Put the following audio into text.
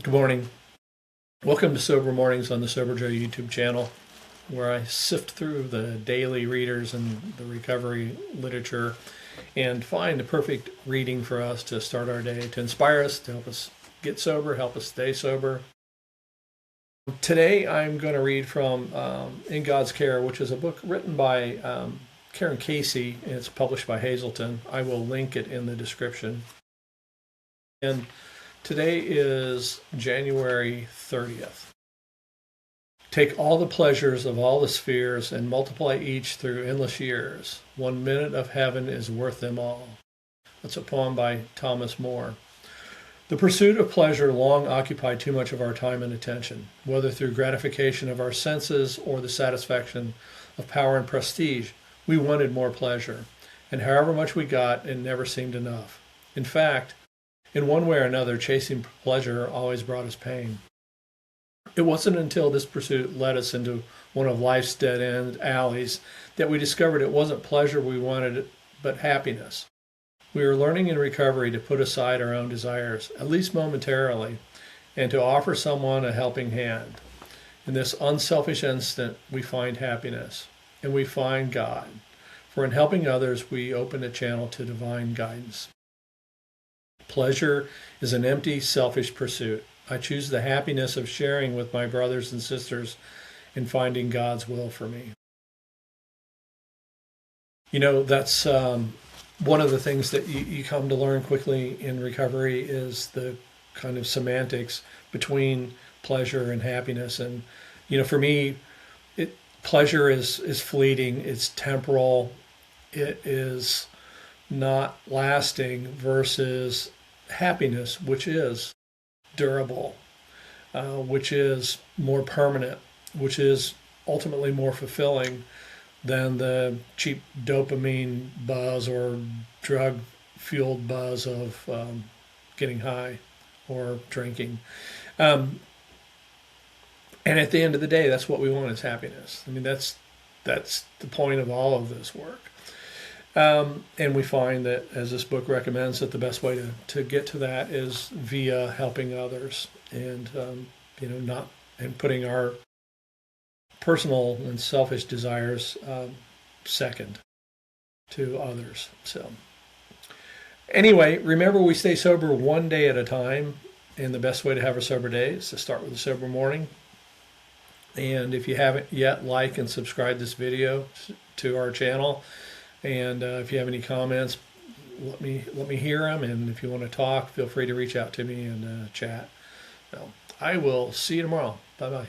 Good morning. Welcome to Sober Mornings on the Sober Joe YouTube channel, where I sift through the daily readers and the recovery literature and find the perfect reading for us to start our day, to inspire us, to help us get sober, help us stay sober. Today I'm going to read from In God's Care, which is a book written by Karen Casey, and it's published by Hazelton. I will link it in the description. And today is January 30th. Take all the pleasures of all the spheres and multiply each through endless years. 1 minute of heaven is worth them all. That's a poem by Thomas Moore. The pursuit of pleasure long occupied too much of our time and attention, whether through gratification of our senses or the satisfaction of power and prestige. We wanted more pleasure, and however much we got, it never seemed enough. In fact, in one way or another, chasing pleasure always brought us pain. It wasn't until this pursuit led us into one of life's dead-end alleys that we discovered it wasn't pleasure we wanted, but happiness. We were learning in recovery to put aside our own desires, at least momentarily, and to offer someone a helping hand. In this unselfish instant, we find happiness, and we find God. For in helping others, we open a channel to divine guidance. Pleasure is an empty, selfish pursuit. I choose the happiness of sharing with my brothers and sisters in finding God's will for me. You know, that's one of the things that you come to learn quickly in recovery is the kind of semantics between pleasure and happiness. And, you know, for me, pleasure is fleeting, it's temporal, it is not lasting, versus happiness, which is durable, which is more permanent, which is ultimately more fulfilling than the cheap dopamine buzz or drug-fueled buzz of getting high or drinking. And at the end of the day, that's what we want, is happiness. I mean, that's the point of all of this work. And we find that, as this book recommends, that the best way to get to that is via helping others and, not and putting our personal and selfish desires second to others. So anyway, remember, we stay sober one day at a time, and the best way to have a sober day is to start with a sober morning. And if you haven't yet, like and subscribe this video to our channel. And if you have any comments, let me hear them. And if you want to talk, feel free to reach out to me and chat. So I will see you tomorrow. Bye-bye.